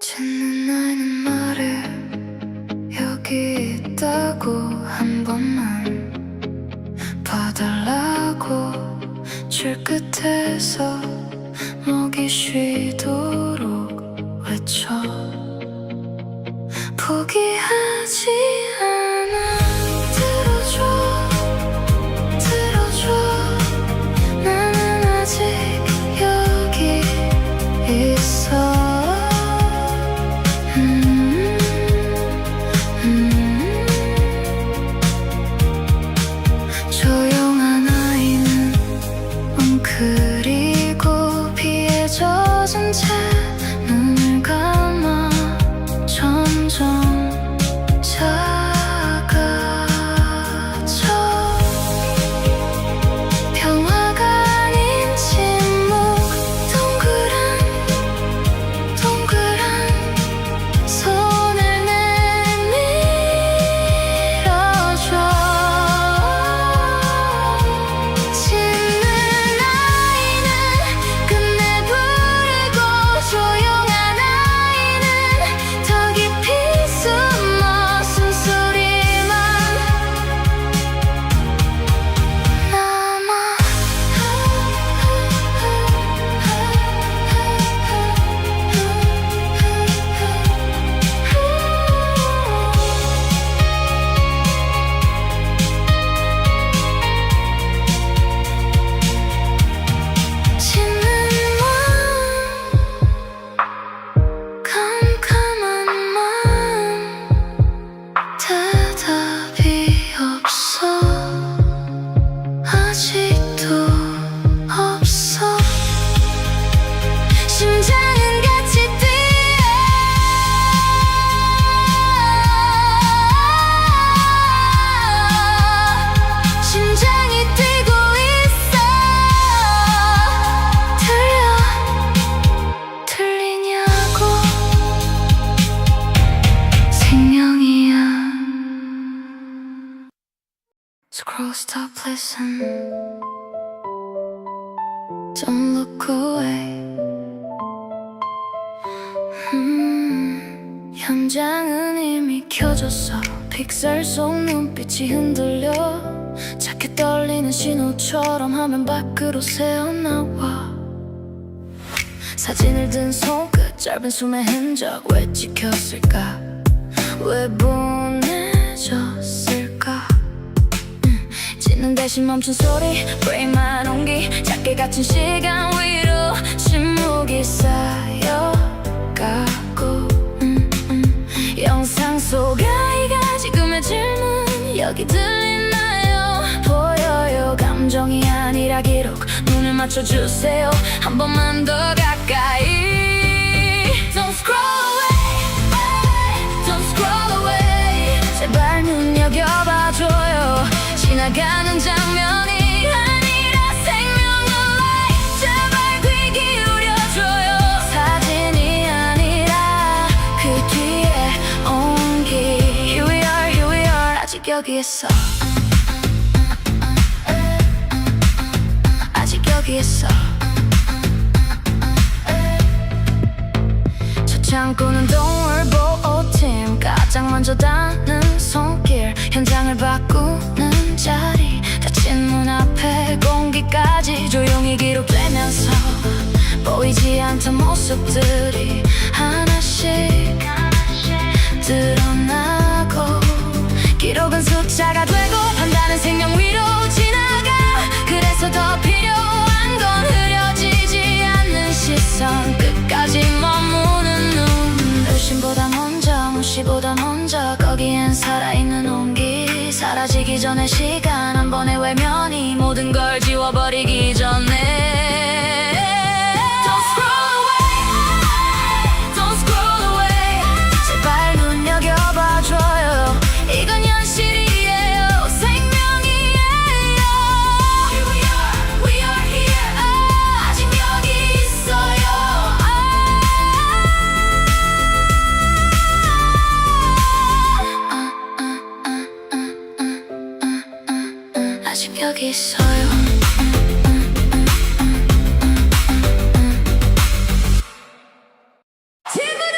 짓는 아이는 말해 여기 있다고 한 번만 봐달라고 줄 끝에서 목이 쉬도록 외쳐 포기하지 않아 들어줘 나는 아직 여기 있어 조용한 아이는 웅크리고 비에 젖은 채 눈을 감아 점점 작아져 평화가 아닌 침묵 동그란 손을 내밀어줘 짖는 아이는 끝내 부르고 조용한 아이는 더 깊이 숨어 숨소리만 남아 짖는 맘 캄캄한 맘 대답이 없어 아직도 없어 심장은 같이 뛰어 심장이 뛰고 있어 틀리냐고 생명이야 Scroll, stop, listen Don't look away 현장은 이미 켜졌어 픽셀 속 눈빛이 흔들려 작게 떨리는 신호처럼 화면 밖으로 새어나와 사진을 든 손끝 짧은 숨의 흔적 왜 찍혔을까 왜 보내졌을까 짖는 대신 멈춘 소리 프레임만 옮기 작게 갇힌 시간 위로 침묵이 쌓여가고 영상 속 아이가 지금의 질문 여기 들리나요 보여요 감정이 아니라 기록 눈을 맞춰주세요 한 번만 더 가까이 Don't scroll away Don't scroll away 제발 눈여겨봐줘요 지나가는 장면이 아니라 생명의 light 제발 귀 기울여줘요 사진이 아니라 그 뒤에 온기 Here we are 아직 여기 있어 아직 여기 있어 저 창고는 Don't worry about team 가장 먼저 닿는 손길 현장을 바꾸는 자리 닫힌 문 앞에 공기까지 조용히 기록되면서 보이지 않던 모습들이 하나씩 드러나고 기록은 숫자가 되고 판단은 생명 위로 지나가 그래서 더 필요한 건 흐려지지 않는 시선 끝까지 머무는 눈 의심보다 먼저 무시보다 먼저 거기엔 살아있는 온기 사라지기 전에 시간 한 번의 외면이 모든 걸 지워버리기 전에 Don't scroll away Don't scroll away 제발 눈여겨봐줘요 이건 현실이에요 생명이에요 Here we are here 아직 여기 있어요 아직 여기 있어요 친구들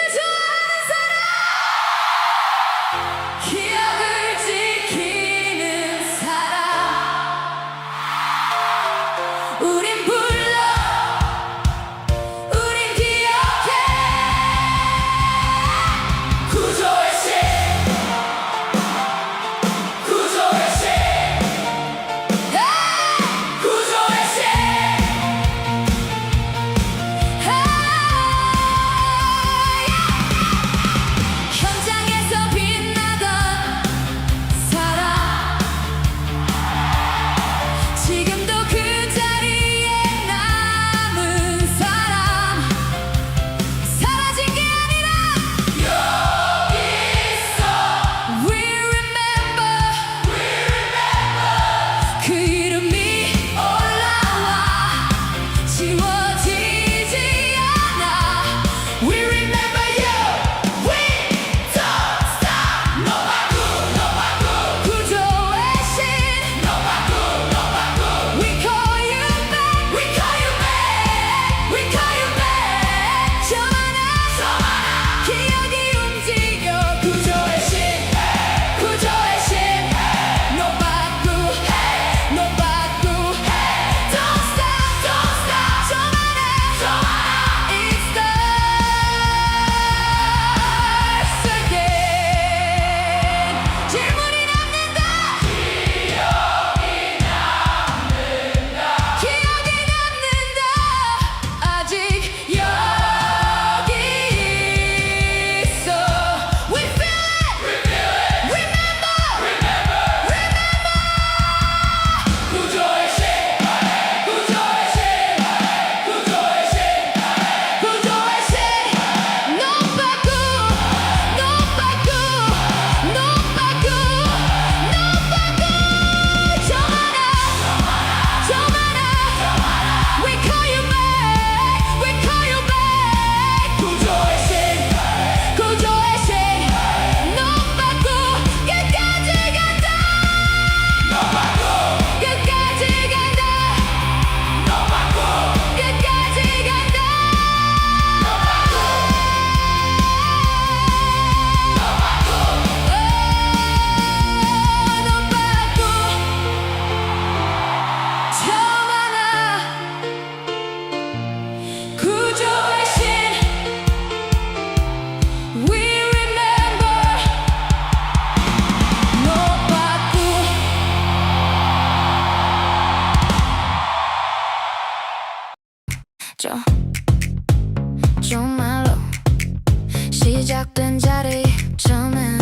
시작된 자리점은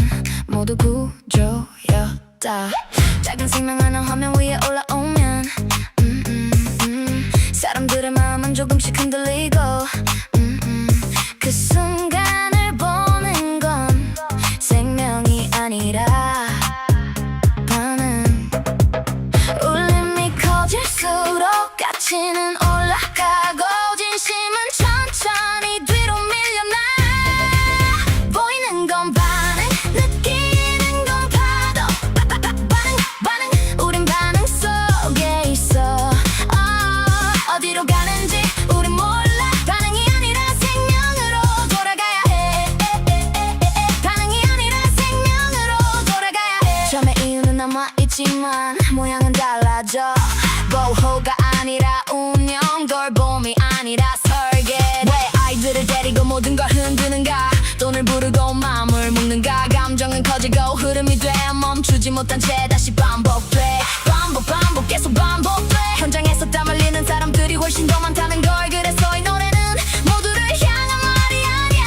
모두 구조였다. 작은 생명 하나 화면 위에 올라오면 사람들의 마음은 조금씩 흔들리고 그 순간을 보는 건 생명이 아니라 반응. 울림이 커질수록 가치는 올라가고 진심은 천천히 뒤로 밀려나. 보이는 건 반응, 느끼는 건 파도. 반응, 우린 반응 속에 있어. 어디로 가는지 우린 몰라. 반응이 아니라 생명으로 돌아가야 해. 반응이 아니라 생명으로 돌아가야 해. 처음에 이유는 남아있지만 모양은 달라져. 보호가 아니라 운영, 돌봄이 아니라 설계. 왜 아이들을 데리고 모든 걸 흔드는가? 돈을 부르고 마음을 묶는가? 감정은 커지고 흐름이 돼 멈추지 못한 채 다시 반복돼. 반복 계속 반복돼. 현장에서 땀 흘리는 사람들이 훨씬 더 많다는 걸. 그래서 이 노래는 모두를 향한 말이 아니야.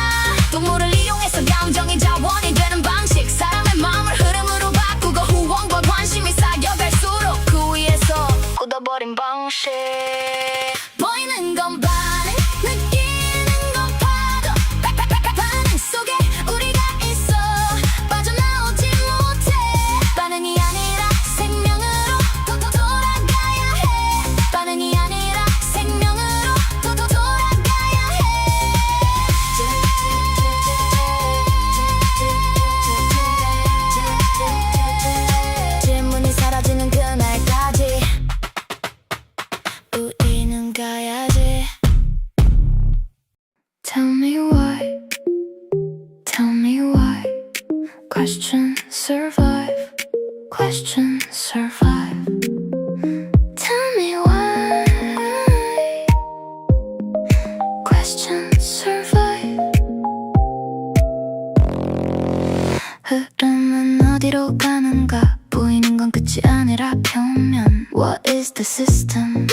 동물을 이용해서 감정이 자원이 되는 방식. 사람의 마음을 흐름으로 바꾸고 후원과 관심이 쌓여갈수록 그 위에서 굳어버린 방식. 보이는 건 반응, 느끼는 건 파도. 반응 속에 우리가 있어. 빠져나오지 못해. 반응이 아니라 생명으로 돌아가야 해. 반응이 아니라 생명으로 돌아가야 해. 질문이 사라지는 그날까지 우리는 가야지. Tell me why, tell me why. Question survive, question survive. Tell me why, question survive. 흐름은 어디로 가는가? 보이는 건 끝이 아니라 표면. What is the system?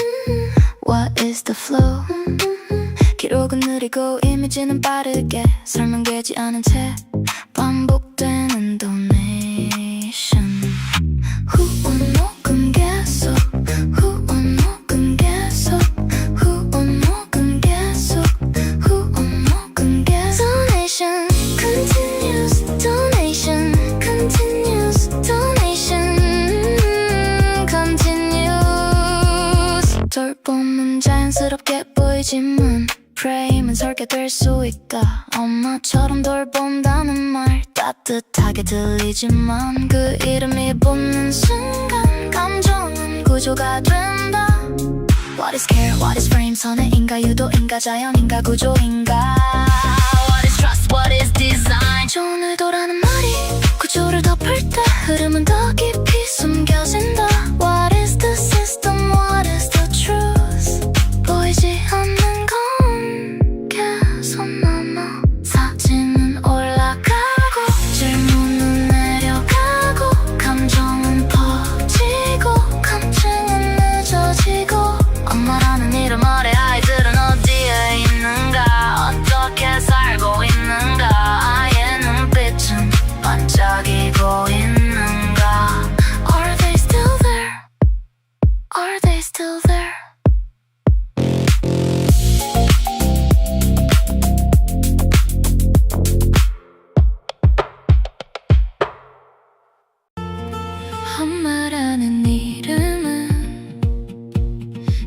What is the flow? 기록은 느리고 이미지는 빠르게 설명되지 않은 채 반복되는 donation. 후원 녹음 계속, 후원 녹음 계속, 후원 녹음 계속, 후원 녹음 계속. Donation continues, donation continues, donation continues. 돌봄은 자연스럽게 보이지만 프레임은 설계될 수 있다. 엄마처럼 돌본다는 말 따뜻하게 들리지만 그 이름이 붙는 순간 감정은 구조가 된다. What is care, what is frame, 선행인가 유도인가 자연인가 구조인가. What is trust, what is design. 좋은 의도라는 말이 구조를 덮을 때 흐름은 더 깊이 숨겨진다. What is the system, what is the truth. 보이지 않는 건 계속 남아. 사진은 올라가고 질문은 내려가고 감정은 퍼지고 감정은 늦어지고. 엄마라는 이름 아래 아이들은 어디에 있는가? 어떻게 살고 있는가? 아이의 눈빛은 반짝이고 있는가? Are they still there? Are they still there? 엄마라는 이름은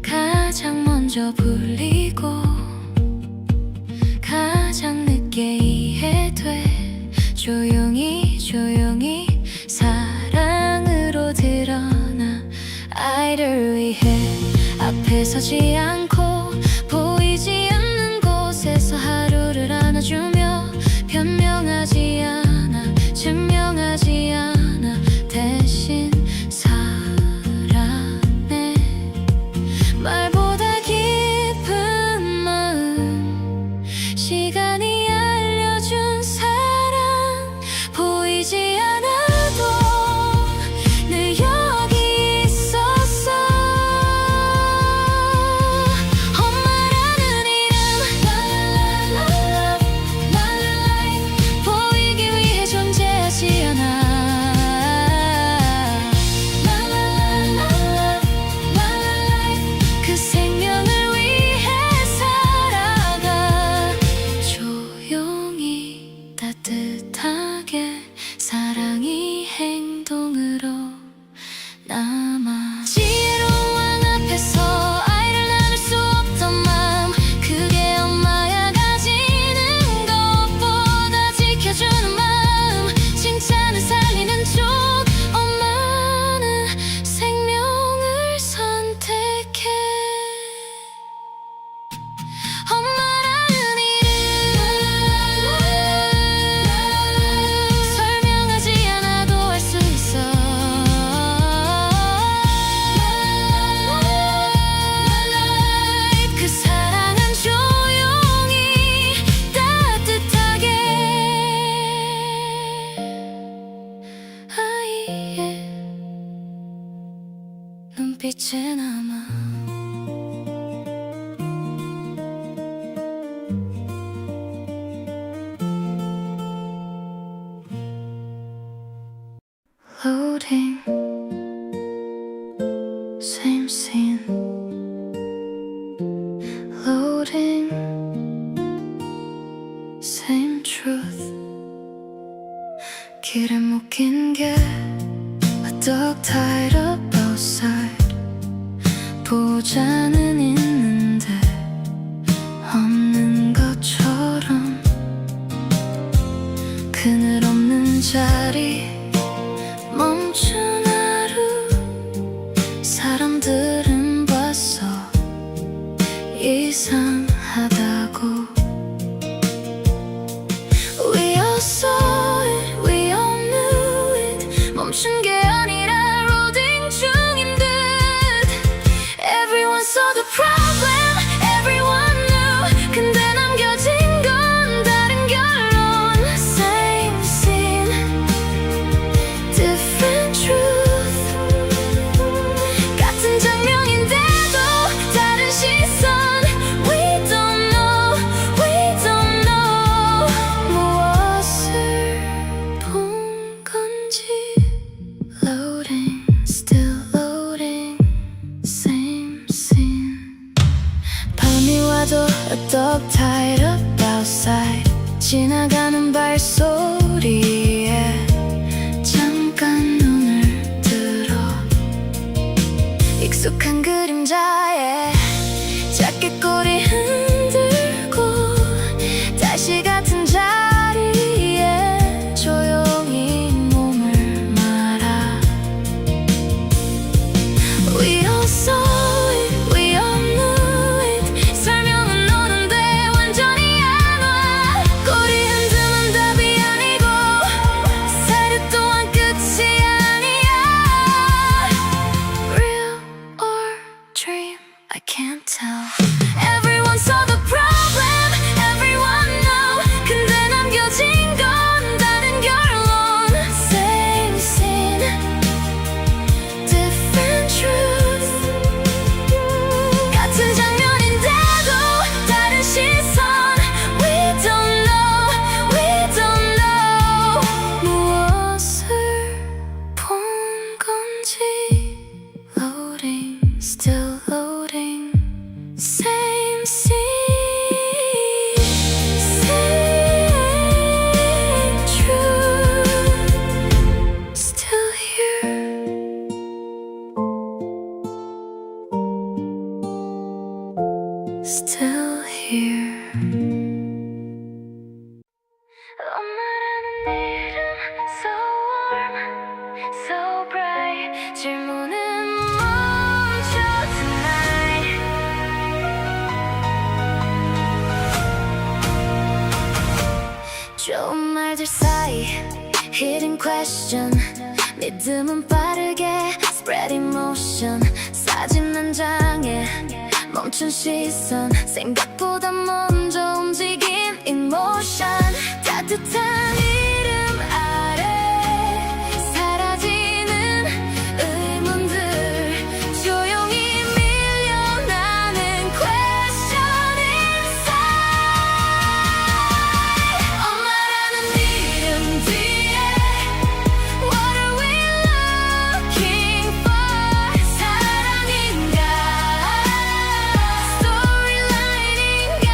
가장 먼저 불리고 가장 늦게 이해돼. 조용히 사랑으로 드러나. 아이를 위해 앞에 서지 않고 보이지 않는 곳에서 하루를 안아주며 변명하지 않아 증명하지 않아 대신 사랑해. 말보다 깊은 마음 시간이 알려준 사랑. 보이지 않아도 늘 여기 있었어. 이제 남아. Loading, same scene. Loading, same truth. 길에 묶인 게 a dog tied up outside. 보호자는 있는데 없는 것처럼 그늘 없는 자리 멈춘 하루. 사람들은 봤어 이상하다고. We all saw it, we all knew it. 멈춘 게 아니라 loading 중인 듯. Everyone saw the problem, everyone knew. 근데 남겨진 건 다른 결론. Same scene, different truth. 같은 장면인데도 다른 시선. We don't know, we don't know. 무엇을 본 건지. Loading, still loading, same scene. 밤이 와도 a dog tied up outside. 지나가는 발소리에 잠깐 눈을 들어. 익숙한 그림자에 작게 꼬리 흔들고 다시 같은 자리에 조용히 몸을 말아. We all saw it, we all knew it. 설명은 오는데 완전히 안 와. 꼬리 흔드는 답이 아니고 사류 또한 끝이 아니야. Real or dream, I can't tell. Everyone saw the problem, everyone knew. 근데 남겨진 건 다른 결론. Same scene, different truth. 같은 장면인데도 다른 시선. We don't know, we don't know. 무엇을 본 건지. Loading, still loading, same scene, same truth. Still here, still here. 엄마라는 이름, so warm, so bright. 질문은 멈춰 tonight. 좋은 말들 사이 hidden question. 믿음은 빠르게 spread emotion. 사진 한 장에 멈춘 시선. 생각보다 먼저 움직인 emotion. 따뜻한 이름 아래 사라지는 의문들. 조용히 밀려나는 question inside. 엄마라는 이름 뒤에 What are we looking for? 사랑인가? Storyline인가?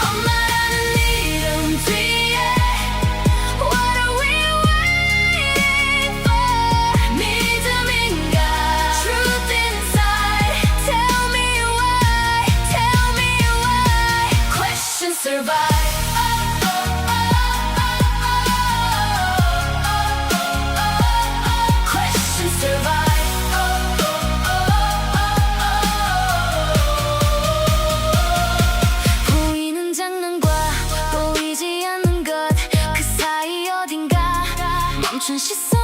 엄마라는 이름 뒤에 What are we waiting for? 믿음인가? Truth inside. Tell me why, tell me why. Questions survive. Questions survive. 보이는 장면과 보이지 않는 것, 그 사이 어딘가 멈춘 시선.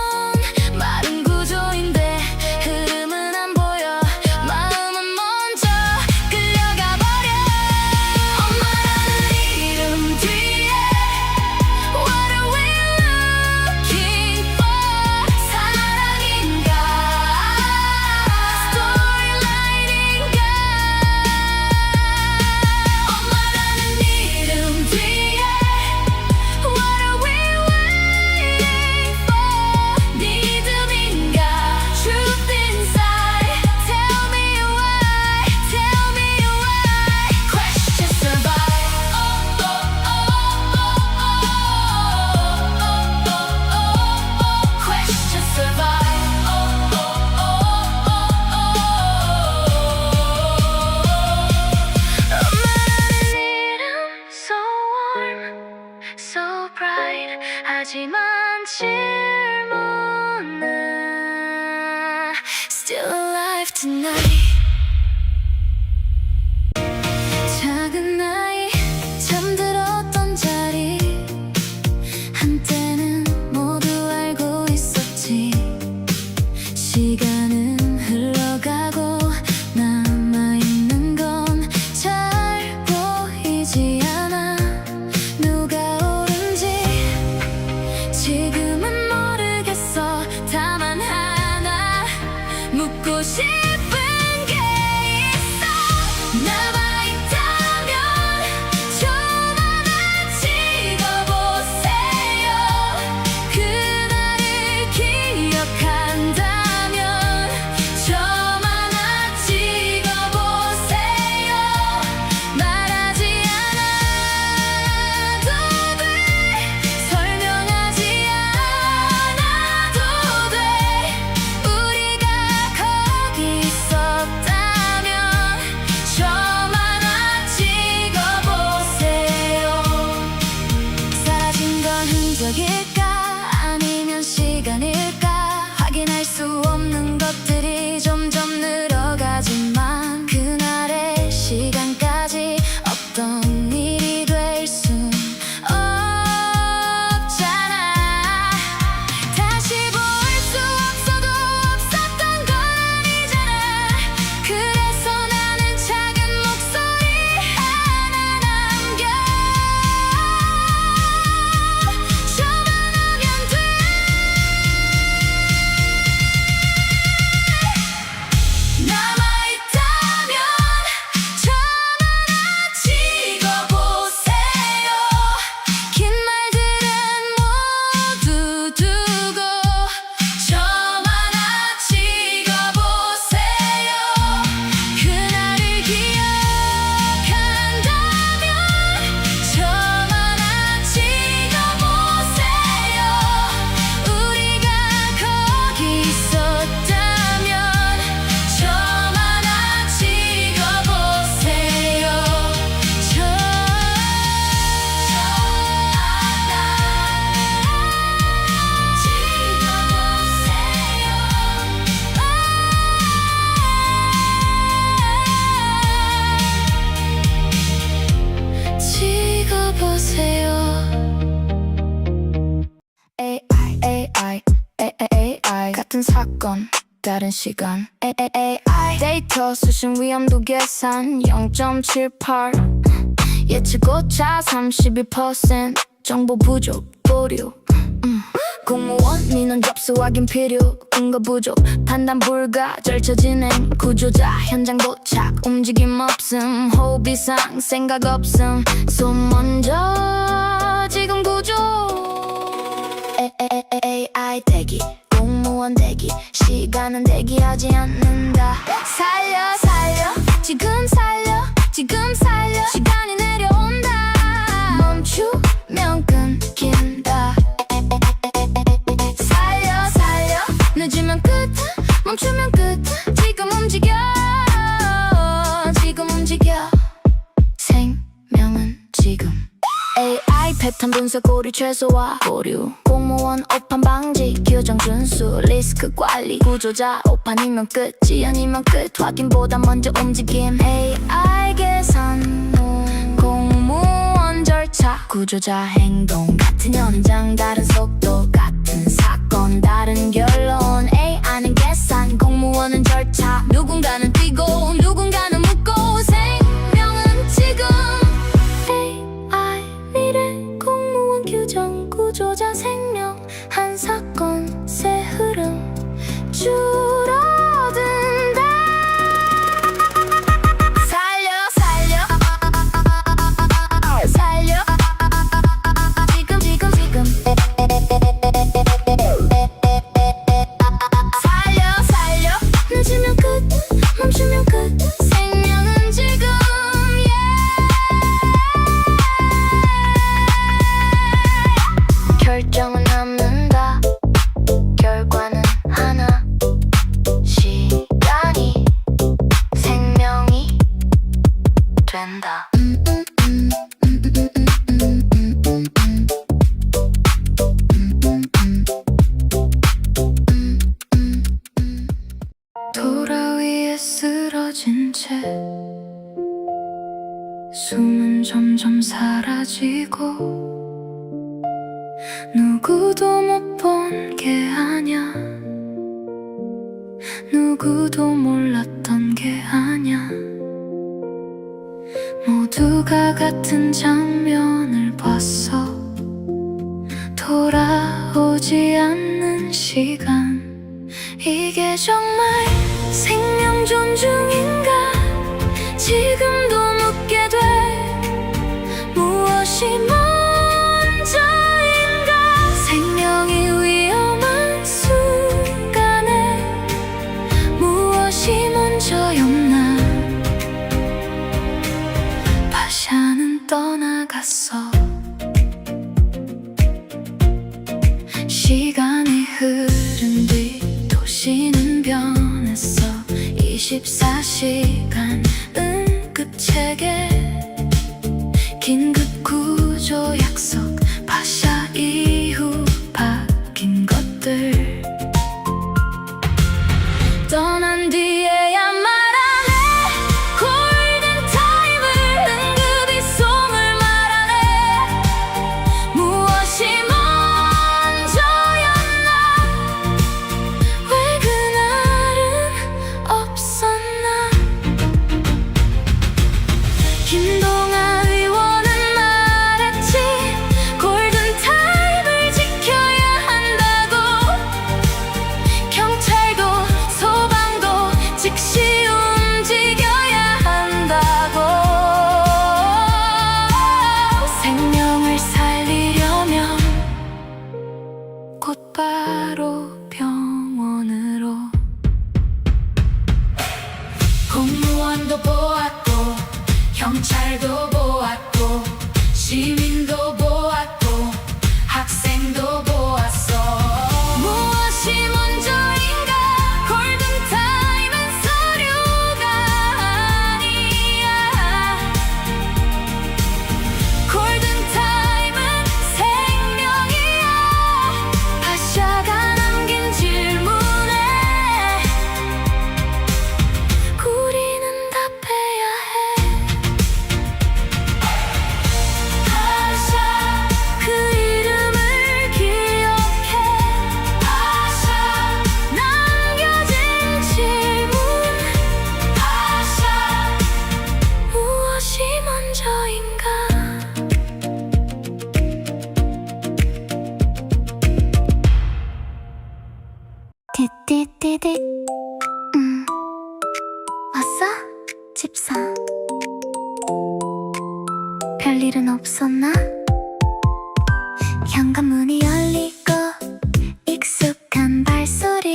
마른 구조인데 흐름은 안 보여. 마음은 먼저 끌려가 버려. 엄마라는 이름 뒤에 What are we looking for? 사랑인가? 하지만 질문은 Still alive tonight. 작은 아이 잠들었던 자리 한때는 모두 알고 있었지. 시간은 흘러가고 남아있는 건 잘 보이지 않아. 누가 옳은지 지금은 모르겠어. 다만 하나 묻고 싶은 게 있어. 남아있다면 좀 하나 찍어보세요. 그날을 기억한다면 좀 하나 찍어보세요. 말하지 않아도 돼. 설명하지 않아도 돼. 우리가 거기 있었다면 좀 하나 찍어보세요. 사라진 건 흔적일까 아니면 시간일까. 확인할 수 없는 것들이 점점 늘어가지만 그날의 시간까지 없던 일이 될 순 없잖아. 다시 볼 수 없어도 없었던 건 아니잖아. 그래서 나는 작은 목소리 하나 남겨. 저만 하면 돼. 남아있다면 좀 하나 찍어보세요. 긴 말들은 모두 두고 좀 하나 찍어보세요. 그날을 기억한다면 좀 하나 찍어보세요. 우리가 거기 있었다면 좀 하나 찍어보세요. 좀 하나 찍어보세요. AI 같은 사건 다른 시간. AI 데이터 수신 위험도 계산 0.78 예측 오차 31% 정보 부족 보류. 공무원 민원 접수 확인 필요. 근거 부족 판단 불가 절차 진행. 구조자 현장 도착 움직임 없음. 호흡 이상 생각 없음. 손 먼저 지금 구조. AI 대기 공무원 대기 시간은 대기하지 않는다. 살려 지금 살려 시간이 내려온다. 멈추면 끊긴다. 살려 늦으면 끝 멈추면 끝. 지금 움직여 생명은 지금. AI 패턴 분석 오류 최소화 보류. 공무원 오판 방지 규정 준수 리스크 관리. 구조자 오판이면 끝이 아니면 끝 확인보다 먼저 움직임. AI 계산 공무원 절차 구조자 행동. 같은 현장 다른 속도 같은 사건 다른 결론. AI는 계산 공무원은 절차. 누군가는 뛰고 누군가는 묻고 생명은 지금. AI 미래 공무원 규정 구조자 생명. 한 사건 새 흐름 줄어든다. 살려 지금 살려 늦으면 끝 멈추면 끝. 생명은 지금. 결정은 사라지고 누구도 못 본 게 아냐, 누구도 몰랐던 게 아냐. 모두가 같은 장면을 봤어. 돌아오지 않는 시간, 이게 정말 생명 존중인가? 지금도 묻게 돼. 무엇이 먼저인가? 생명이 위험한 순간에 무엇이 먼저였나? 파샤는 떠나갔어. 시간이 흐른 뒤 도시는 변했어. 24시간은 끝책에 긴급 구조 약속. 파샤 이후 바뀐 것들 떠난 뒤에야 말하네. 골든타임을 은근히 솜을 말하네. 무엇이 먼저였나? 왜 그날은 없었나? 김동아 의원은 말했지. 골든타임을 지켜야 한다고. 경찰도 소방도 즉시 움직여야 한다고. 생명을 살리려면 곧바로 병원으로. 공무원도 보았고 경찰도 보았고 시민도 보았고 학생도 보았어. 무엇이 먼저인가? 골든타임은 서류가 아니야. 골든타임은 생명이야. 파샤가 남긴 질문에 우리는 답해야 해. 파샤, 그 이름을 기억해. 파샤, 남겨진 질문. 파샤, 무엇이 먼저인가? 띠띠띠띠. 왔어? 집사. 별일은 없었나? 현관문이 열리고 익숙한 발소리.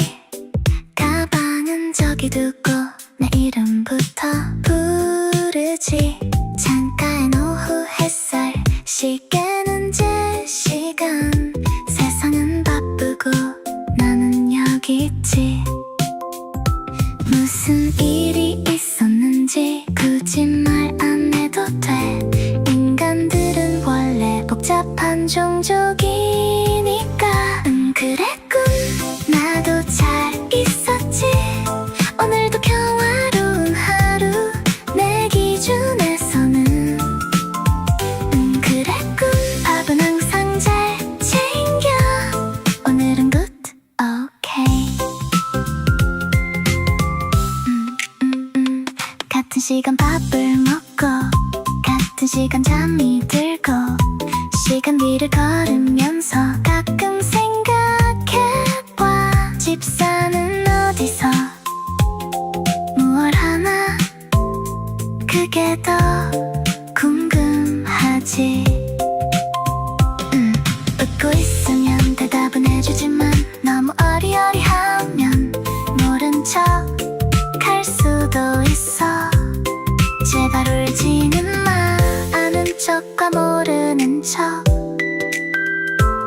가방은 저기 두고 내 이름부터 부르지. 창가의 오후 햇살, 시계는 제 시간. 세상은 바쁘고 나는 여기 있지. 무슨 일이 있었는지 굳이 말 안 해도 돼. 인간들은 원래 복잡한 종족이니까. 그랬군. 나도 잘 있었지. 오늘도 평화로운 하루. 내 기준에서는. 그랬군. 밥은 항상 잘 챙겨. 오늘은 good, okay. 같은 시간 밥을 먹고 같은 시간 잠이 들고 시간 위를 걸으면서 가끔 생각해봐. 집사는 어디서 무얼 하나? 그게 더 궁금하지. 웃고 있으면 대답은 해주지만 너무 어리어리하면 모른 척 할 수도 있어. 제발 울지는 마. 아는 척과 모르는 척.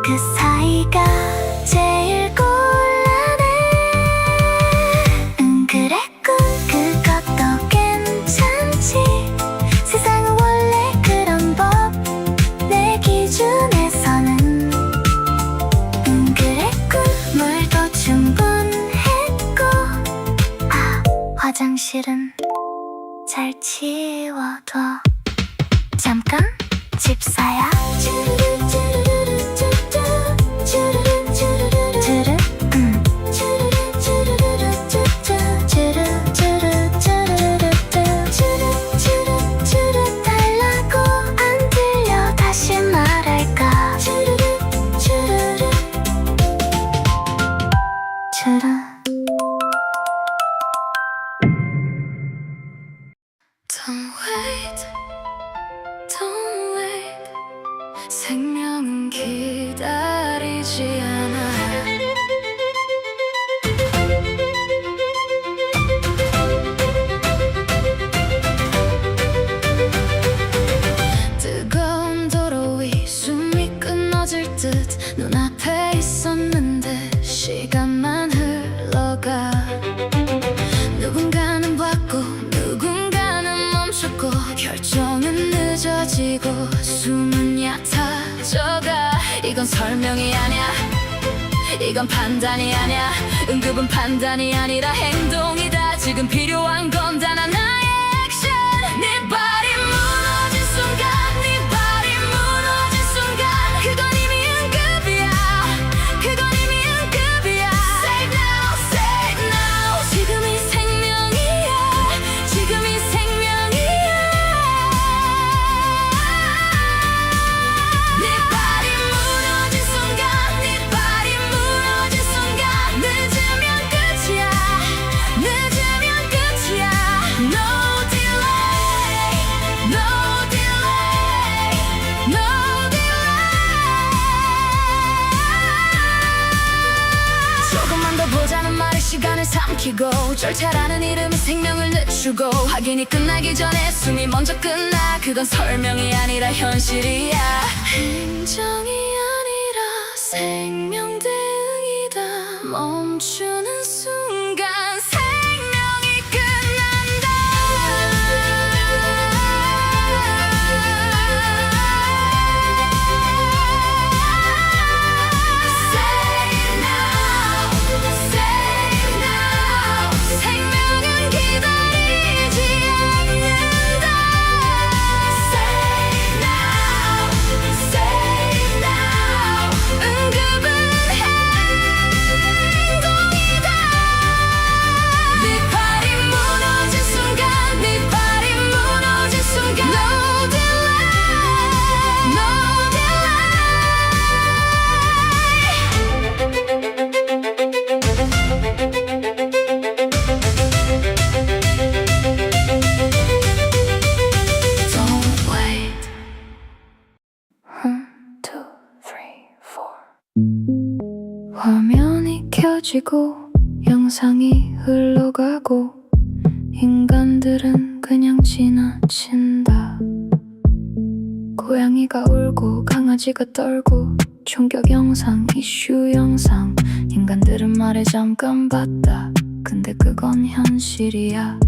그 사이가 제일 곤란해. 그랬군. 그것도 괜찮지. 세상은 원래 그런 법. 내 기준에서는. 그랬군. 물도 충분했고. 화장실은 잘 치워둬. 잠깐, 집사야. 생명은 기다리지 않아. 뜨거운 도로 위 숨이 끊어질 듯 눈앞에 있었는데 시간만 흘러가. 누군가는 봤고 누군가는 멈췄고 결정은 늦어지고 숨은 얕아져가. 이건 설명이 아니야, 이건 판단이 아니야. 응급은 판단이 아니라 행동이다. 지금 필요한 건 단 하나의 액션. 네 발이 무너진 순간, 네 발이 무너진 순간, 그건 이미 응급이야, 그건 이미 응급이야. Say now, say now. 지금이 생명이야, 지금이 생명이야. 네 발이 무너진 순간, 네 발이 무너진 순간, 늦으면 끝이야, 늦으면 끝이야. No delay, no delay, no delay. 조금만 더 보자는 말에 시간을 삼키고 절차라는 이름은 생명을 늦추고 확인이 끝나기 전에 숨이 먼저 끝나. 그건 설명이 아니라 현실이야. 행정이 아니라 생명 대응이다. 멈추는 순간 생명이 끝난다. Say now, say now. 생명은 기다리지 않는다. Say now, say now. 응급은 행동이다. 네 발이 무너진 순간, 네 발이 무너진 순간. No delay, no delay. Don't wait. 1, 2, 3, 4. 화면이 켜지고 영상이 흘러가고 인간들은 그냥 지나친다. 고양이가 울고 강아지가 떨고 충격 영상, 이슈 영상. 인간들은 말에 잠깐 봤다. 근데 그건 현실이야.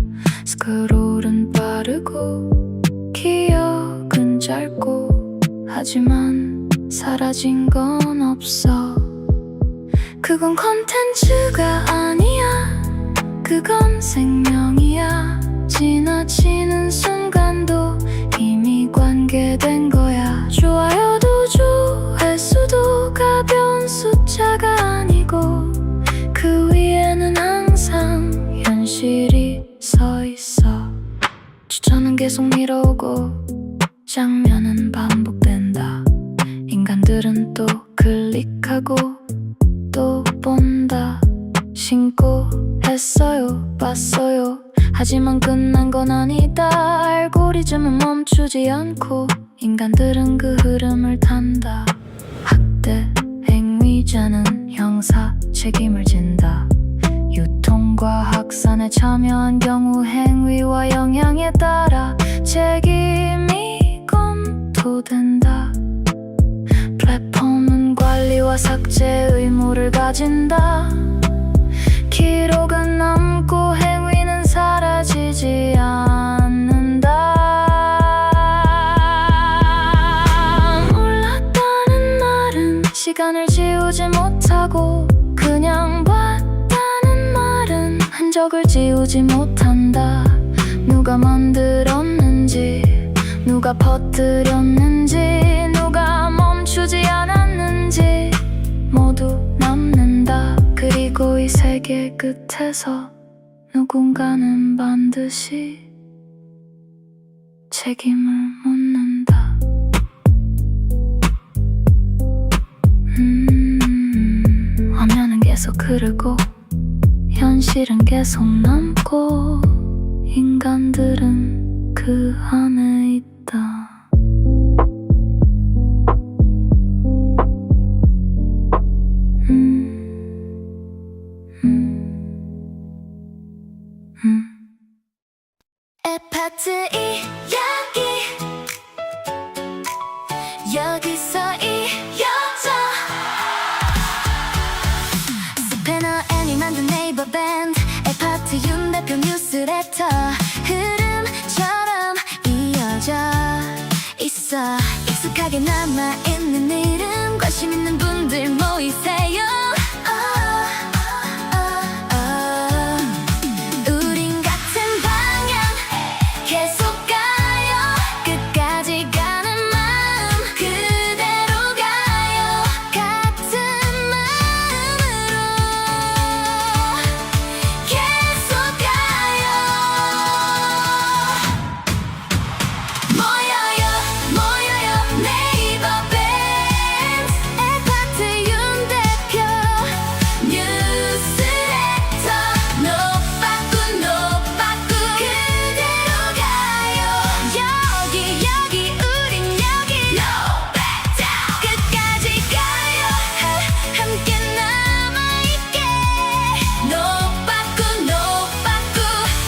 스크롤은 빠르고 기억은 짧고 하지만 사라진 건 없어. 그건 컨텐츠가 아니야, 그건 생명이야. 지나치는 순간도 이미 관계된 거야. 좋아요도 조회수도 가벼운 숫자가 아니고 그 위에는 항상 현실이 서 있어. 추천은 계속 밀어오고 장면은 반복된다. 인간들은 또 클릭하고 또 본다. 신고했어요, 봤어요. 하지만 끝난 건 아니다. 알고리즘은 멈추지 않고 인간들은 그 흐름을 탄다. 학대 행위자는 형사 책임을 진다. 유통과 확산에 참여한 경우 행위와 영향에 따라 책임이 검토된다. 플랫폼은 관리와 삭제 의무를 가진다. 기록은 남고 행위는 사라지지 않는다. 몰랐다는 말은 시간을 지우지 못하고 그냥 봤다는 말은 흔적을 지우지 못한다. 누가 만들었는지, 누가 퍼뜨렸는지, 누가 멈추지 않았는지 모두 남는다. 그리고 이 세계 끝에서 누군가는 반드시 책임을 묻는다. 화면은 계속 흐르고 현실은 계속 남고 인간들은 그 안에 있다. 아파트 이야기 여기서 이어져 스패너 애니 만든 네이버 밴드 아파트 윤 대표 뉴스레터 흐름처럼 이어져 있어 익숙하게 남아있는 이름 관심 있는 분들 모이세요 우린 같은 방향 계속 가요 끝까지 가는 마음 그대로 가요 같은 마음으로 계속 가요 모여요 모여요 네이버 밴드 아파트 윤 대표 뉴스레터 노빠꾸 노빠꾸 그대로 가요 여기 우린 여기 No back down 끝까지 가요 함께 남아있게 노빠꾸 노빠꾸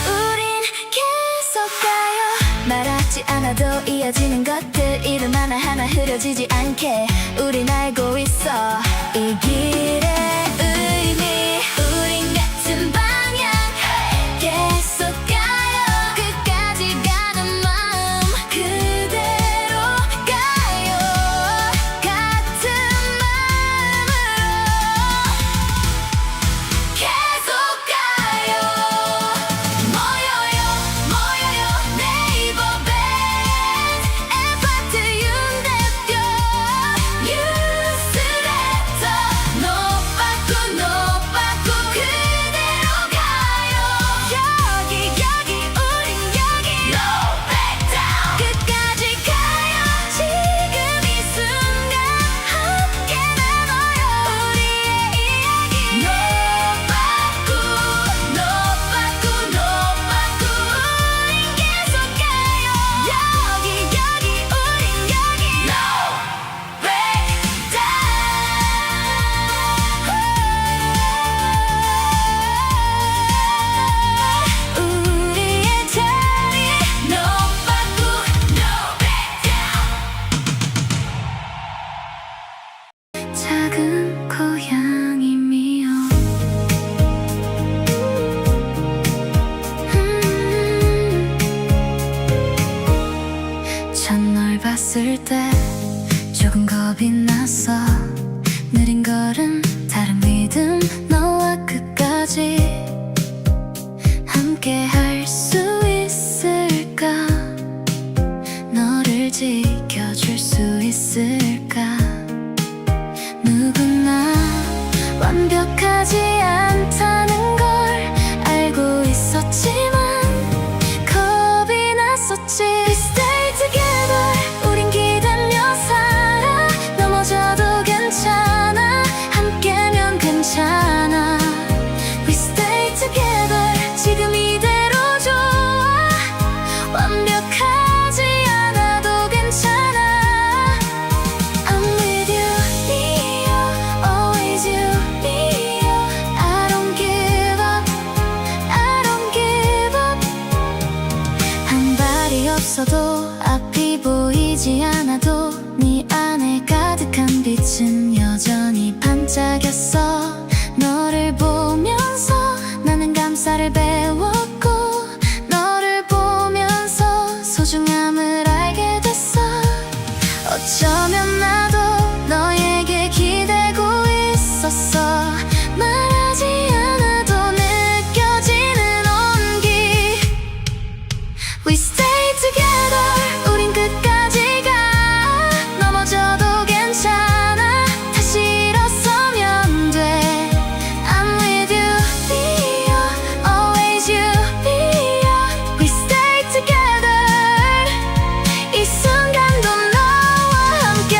우린 계속 가요 말하지 않아도 이어지는 것들 이름 하나하나 흐려지지 않게 우린 알고 있어 이 길의 의미 우린 같은 방향 계속 가요 끝까지 가는 마음 그대로 가요 같은 마음으로 계속 가요 모여요 모여요 네이버 밴드 아파트 윤 대표 뉴스레터 노빠꾸 노빠꾸 그대로 가요 여기 우린 여기 No back down 끝까지 가요 지금 이 순간 함께 나눠요 우리의 이야기 노빠꾸 노빠꾸 노빠꾸 우린 계속 가요 여기 우린 여기 No back down 우리의 자리 노빠꾸 No back down 작은 고양이 미요 첫널 봤을 때 조금 겁이 났어 느린 걸음 다른 믿음 너와 끝까지 함께 할 수 있을까 너를 지켜줄 수 있을까 누구나 완벽하지 않다는 걸 알고 있었지만 겁이 났었지 We stay together 우린 기대며 살아 넘어져도 괜찮아 함께면 괜찮아 We stay together 지금 이대로 좋아 완벽하지 않아도 괜찮아 I'm with you, Leo, always you, Leo. I don't give up, I don't give up. 한 발이 없어도 앞이 보이지 않아도 네 안에 가득한 빛은 여전히 반짝였어. 너를 보면서 나는 감사를 배웠고 너를 보면서 소중함을 알게 됐어. 어쩌면 나도 너에게 기대고 있었어. 말하지 않아도 느껴지는 온기 We stay together 우린 끝까지 가 넘어져도 괜찮아 다시 일어서면 돼 I'm with you, Leo, always you, Leo. We stay together 이 순간도 너와 함께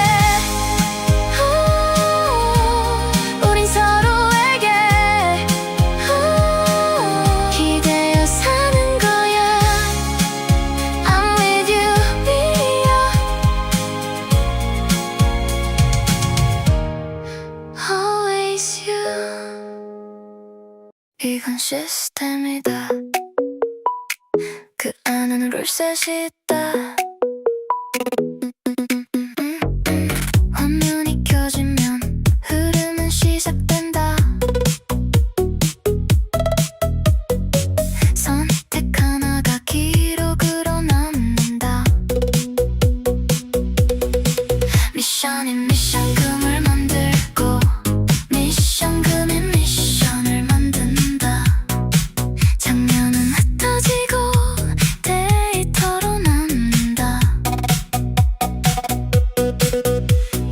우린 서로에게 기대어 사는 거야 I'm with you, Leo, always you. 이건 시스템이다 그 안에는 룰셋이 있다. 화면이 켜지면 흐름은 시작된다. 선택 하나가 기록으로 남는다. 미션인 미션금을 만들고 미션금이 미션을 만든다. 장면은 흩어지고 데이터로 남는다.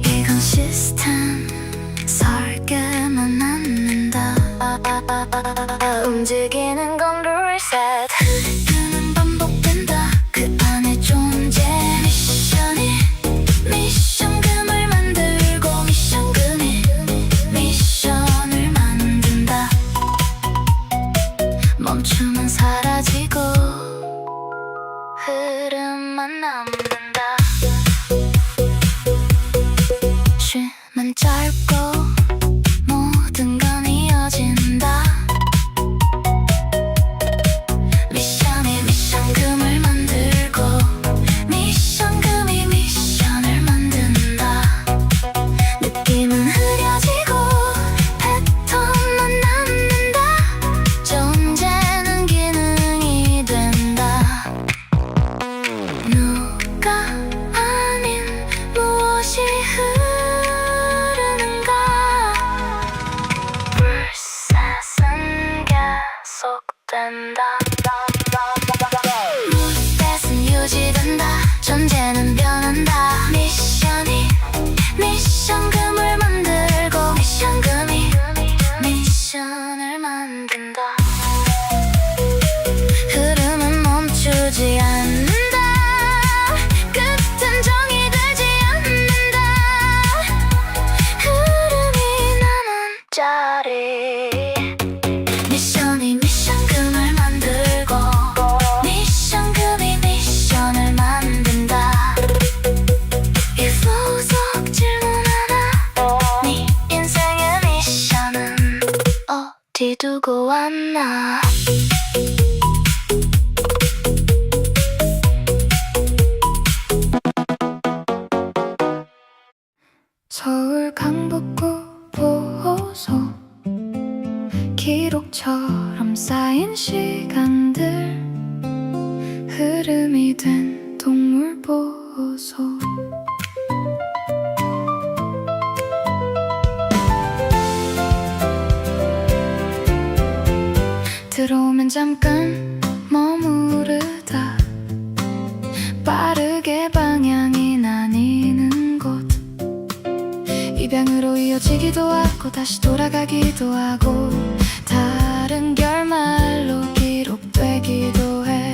이건 시스템 설계만 남는다. 움직이는 건 룰셋. 흐름은 반복된다. 그 안에 존재 미션이 미션금을 만들고 미션금이 미션을 만든다. 멈춤은 사라지고 흐름만 남는다. 쉼은 짧고 모든 건 이어진다. 미션이 미션금을 만들고 미션금이 미션을 만든다. 느낌은 흐려지고 패턴만 남는다. 존재는 기능이 된다. 누가 아닌 무엇이 흐르는가. 룰셋은 계속된다. 룰셋은 유지된다. 존재는 변한다. 미션이 미션금을 만들고 미션금이 미션을 만든다. 흐름은 멈추지 않는다. 끝은 정의되지 않는다. 흐름이 남은 자리. 미션이 미션금을 만들고 미션금이 미션을 만든다. 이 flow 속 질문 하나. 네 인생의 미션은 어디 두고 왔나. 서울 강북구 보호소. 기록처럼 쌓인 시간들. 흐름이 된 동물 보호소. 들어오면 잠깐 머무르다. 빠르게 방향이 나뉘는 곳. 입양으로 이어지기도 하고 다시 돌아가기도 하고 다른 결말로 기록되기도 해.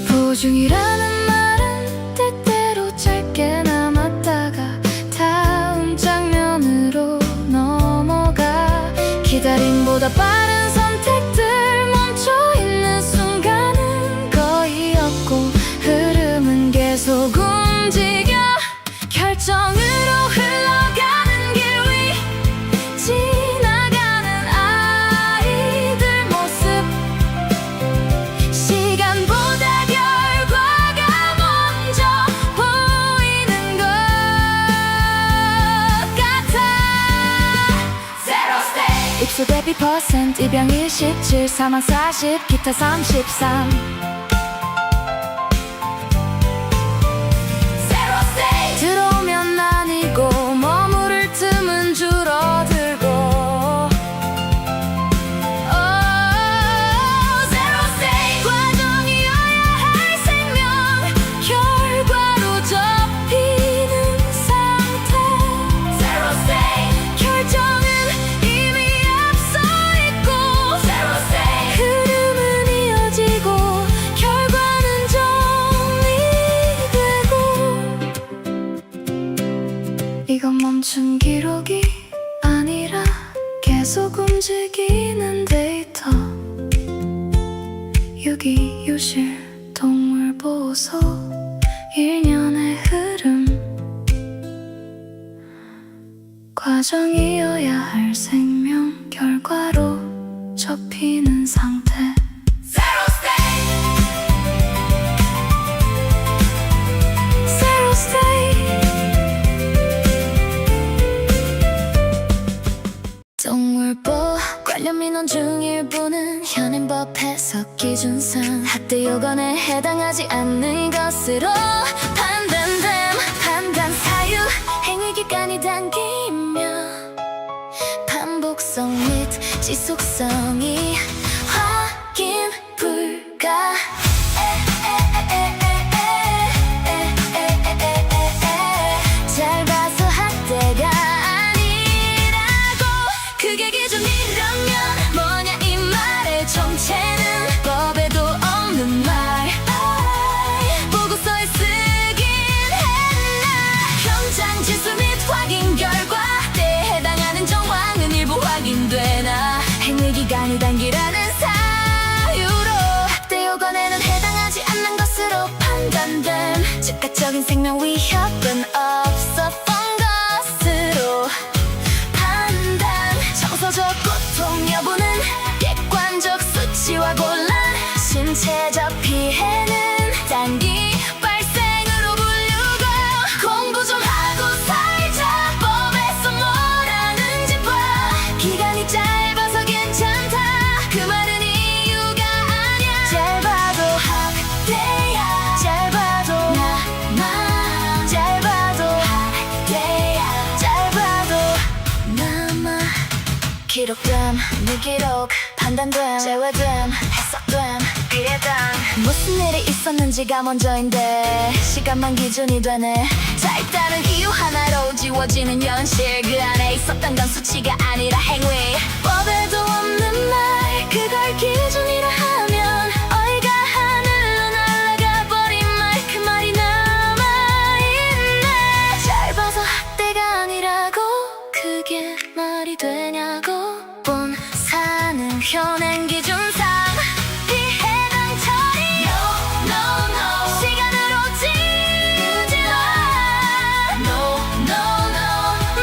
보호 중이라는 말은 때때로 짧게 남았다가 다음 장면으로 넘어가. 기다림보다 빠른 선택들 멈춰있는 순간은 거의 없고 흐름은 계속 움직여. 결정으로 흘러가는 길 위 지나가는 아이들 모습. 시간보다 결과가 먼저 보이는 것 같아. Zero stay. 입소 대비 퍼센트. 입양 27, 사망 40, 기타 33. 들어오면 나뉘고 머무를 틈은 줄어들고. Zero stay. 과정이어야 할 생명 결과로 접히는 상태. Zero stay. 결정은 이미 앞서 있고. Zero stay. 흐름은 이어지고 결과는 정리되고. 이건 멈춘 기록이 아니라 계속 움직이는 데이터. 유기유실 동물보호소. 1년의 흐름. 과정이어야 할 생명 결과로 접히는 상태. Zero stay. 넌 중1부는 현행법에서 기준상 학대 요건에 해당하지 않는 것으로 판단됨. 판단 사유 행위 기간이 당기며 반복성 및 지속성이 확인 불가. 잘 봐서 학대가 아니라고. 그게 기준이라면 뭐냐 이 말의 정체는 법에도 없는 말. 보고서에 쓰긴 했나. 현장 진술 및 확인 결과에 해당하는 정황은 일부 확인되나. 행위 기간이 단기라는 사유로 학대 요건에는 해당하지 않는 것으로 판단됨. 즉각적인 생명 위협은 없었던 것으로 판단. 정서적 고통 여부는 객관적 수치와 곤란. 신체적 피해는 단기 발생으로 불리고. 공부 좀 하고 살자. 법에서 뭐라는지 봐. 기간이 짧아서 괜찮다 그 말은 이유가 아니야. 짧아도 학대야. 짧아도 남아. 짧아도 학대야. 짧아도 남아. 기록됨 무기록 판단됨 제외됨 해석됨 피해당. 무슨 일이 있었는지가 먼저인데 시간만 기준이 되네. 자 일단은 이유 하나로 지워지는 현실. 그 안에 있었던 건 수치가 아니라 행위. 법에도 없는 말 그걸 기준이라 하면 어이가 하늘로 날아가 버린 말. 그 말이 남아있네. 짧아서 학대가 아니라고 그게 말이 되냐고. 본사는 현행 기준상 피해당 처리. No, no, no. 시간으로 지우지 마. No, no, no.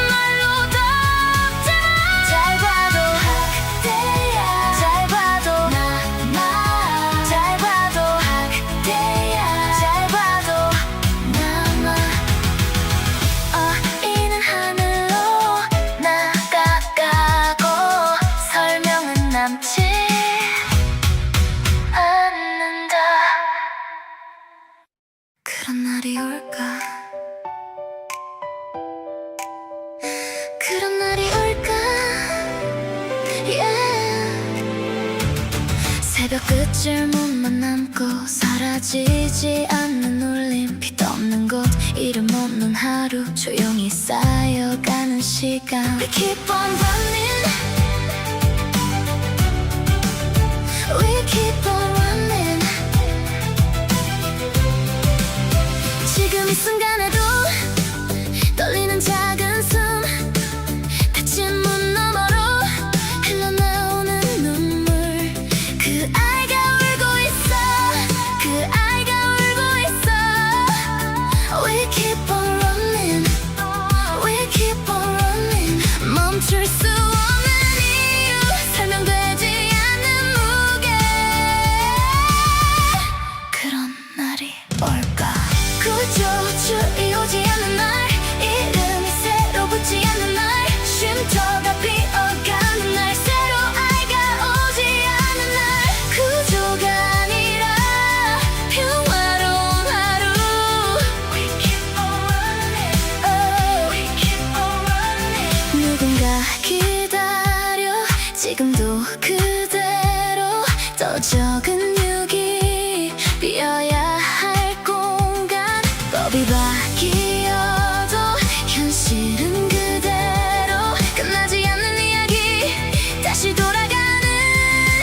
말로 덮지 마. 짧아도 학대야. 짧아도 남아. 짧아도 학대야. 짧아도 남아. 어이는 하늘로 나가고 설명은 남지 않는다. 그런 날이 올까. 그런 날이 올까. yeah. 새벽 끝줄문만 남고 사라지지 않는 울림. 빛 없는 곳 이름 없는 하루 조용히 쌓여가는 시간. We keep on running. We keep on running. 지금 이 순간에도 떨리는 작은 숨. 닫힌 문 너머로 흘러나오는 눈물. 그 아이가 울고 있어. 그 아이가 울고 있어. We keep on running. We keep on running. 멈출 수 없는 이유 설명되지 않는 무게. 그런 날이 올까. 구조줄이 오지 않는 날. 이름이 새로 붙지 않는 날. 쉼터가 비어가는 날. 새로 아이가 오지 않는 날. 구조가 아니라 평화로운 하루. We keep on running. Oh, we keep on running. 누군가 기다려 지금도 그대로. 더 적은 유기 비어야 할 공간. 법이 바뀌어도 현실은 그대로. 끝나지 않는 이야기 다시 돌아가는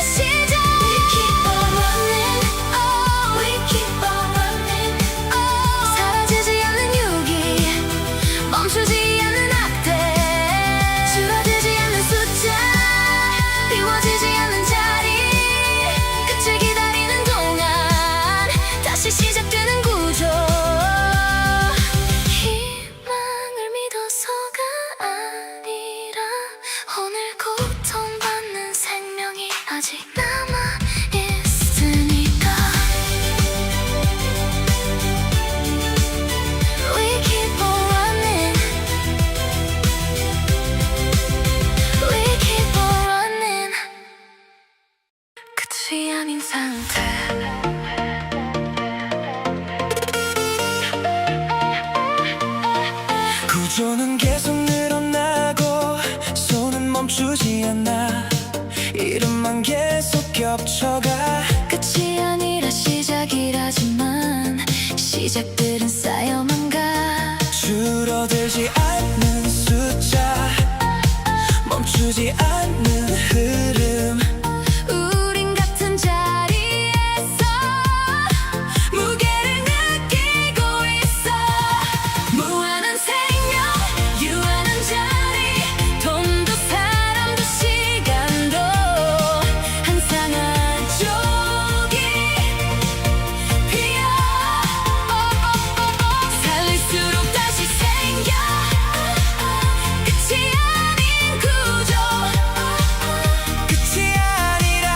시작. We keep on running. Oh, we keep on running. Oh, 사라지지 않는 유기 멈추지 않는 학대. 줄어들지 않는 숫자 비워지지 않는 자리. 끝을 기다려 계속 늘어나고 손은 멈추지 않아 이름만 계속 겹쳐가 끝이 아니라 시작이라지만 시작들은 쌓여만 가 줄어들지 않는 숫자 멈추지 않는 흐름 우린 같은 자리에서 무게를 느끼고 있어 무한한 생명 유한한 자리 돈도 사람도 시간도 항상 한쪽이 비어 살릴수록 다시 생겨 끝이 아닌 구조 끝이 아니라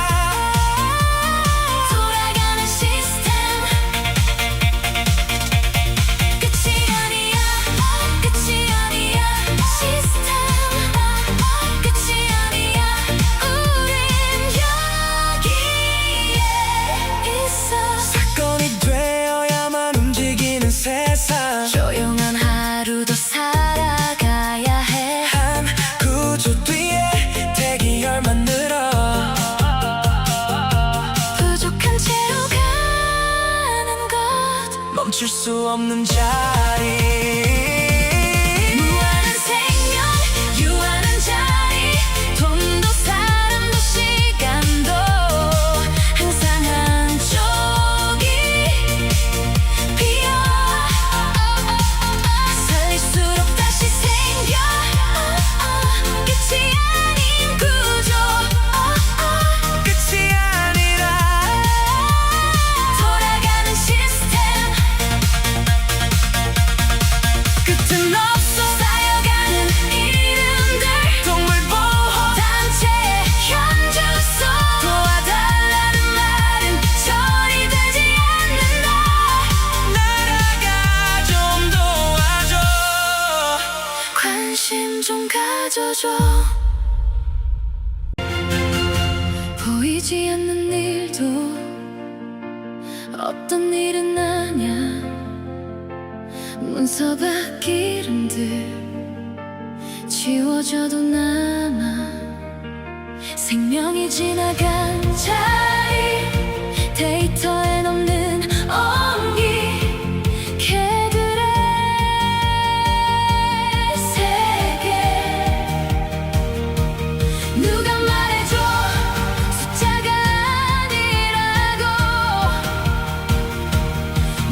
돌아가는 시스템 끝이 아니야 끝이 아니야 시스템 끝이 아니야 우린 여기에 있어 사건이 되어야만 움직이는 세상 조용한 하루도 살아가야 해 한 구조 뒤에 대기열만 늘어 부족한 채로 가는 것 멈출 수 없는 자리 무한한 생명 유한한 자리 돈도 사람도 시간도 항상 한쪽이 비어 살릴수록 다시 생겨 끝이 아닌 구조 끝이 아니라 돌아가는 시스템 끝은 없어 쌓여가는 이름들 동물보호 단체 현주소 도와달라는 말은 절이 되지 않는다 나라가 좀 도와줘 관심 좀 가져줘 보이지 않는 일도 없던 일은 아냐 문서 밖 이름들 지워져도 남아 생명이 지나간 자리 데이터에 없는 온기 개들의 세계 누가 말해줘 숫자가 아니라고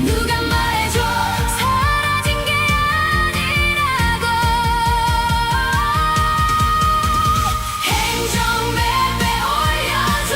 누가 말해줘 사라진 게 아니라고 행정맵에 올려줘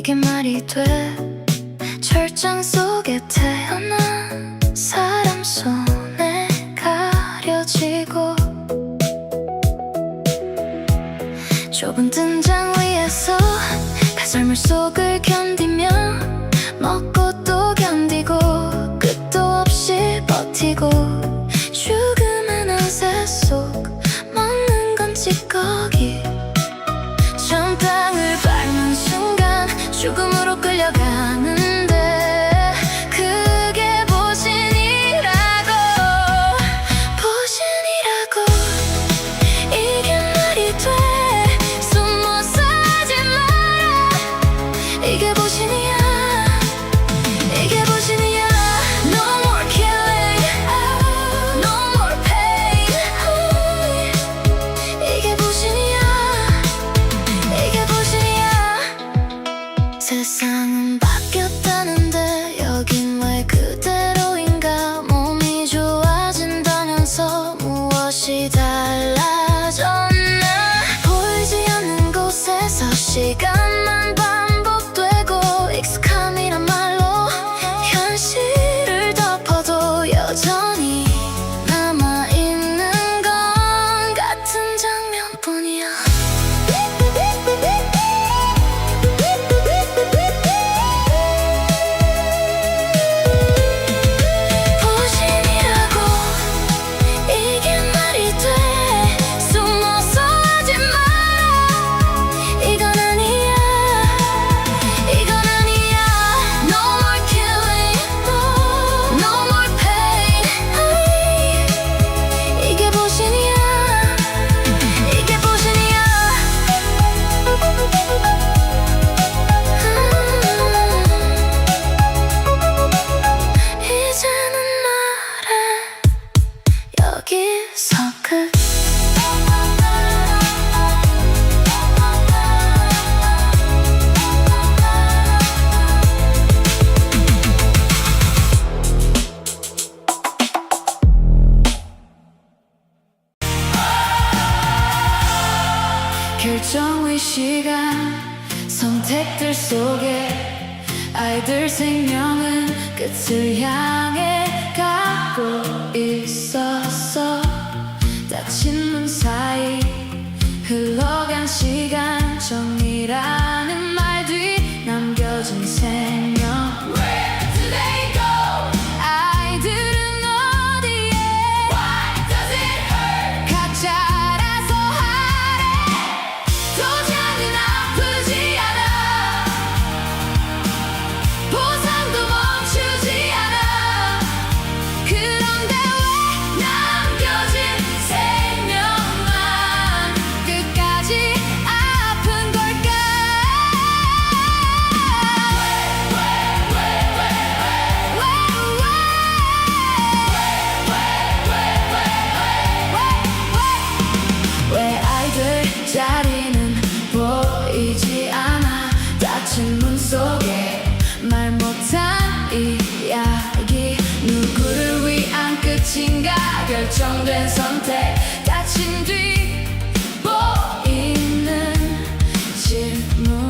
이게 말이 돼? 철장 속에 태어난 사람 손에 가려지고 좁은 등장 위에서 배설물 속을 견디며 먹고 또 견디고 끝도 없이 버티고 죽음의 난세 속 먹는 건 찌꺼기 처음 땅을 밟는 순간 죽음으로 끌려가는데 그게 보신이라고 보신이라고 이게 말이 돼 숨어서 하지 마라 이게 보신이야 이게 보신이야 No more killing No more pain 이게 보신이야 이게 보신이야 세상은 바뀌었다는데 여긴 왜 그대로인가 몸이 좋아진다면서 무엇이 달라졌나 보이지 않는 곳에서 시간만 반복되고 익숙함이란 말로 현실을 덮어도 여전히 남아있는 건 같은 장면뿐이야 보신이라고 이게 말이 돼 숨어서 하지 마라 이건 아니야 이건 아니야 No more killing No more pain 이게 보신이야 이게 보신이야 이제는 말해 여기서 끝 결정의 시간 선택들 속에 아이들 생명은 끝을 향해 가고 있었어 닫힌 문 사이 흘러간 시간 정이라는 말 뒤 남겨진 생명 Where do they go? 아이들은 어디에? Why does it hurt? 각자 알아서 하래 도장은 아프지 않아 보상도 멈추지 않아 그런데 왜 남겨진 생명만 끝까지 아픈 걸까 왜 아이들 자리는 보이지 않아 닫힌 문 속에 말 못한 이야기 누구를 위한 끝인가 결정된 선택 닫힌 뒤 보이는 질문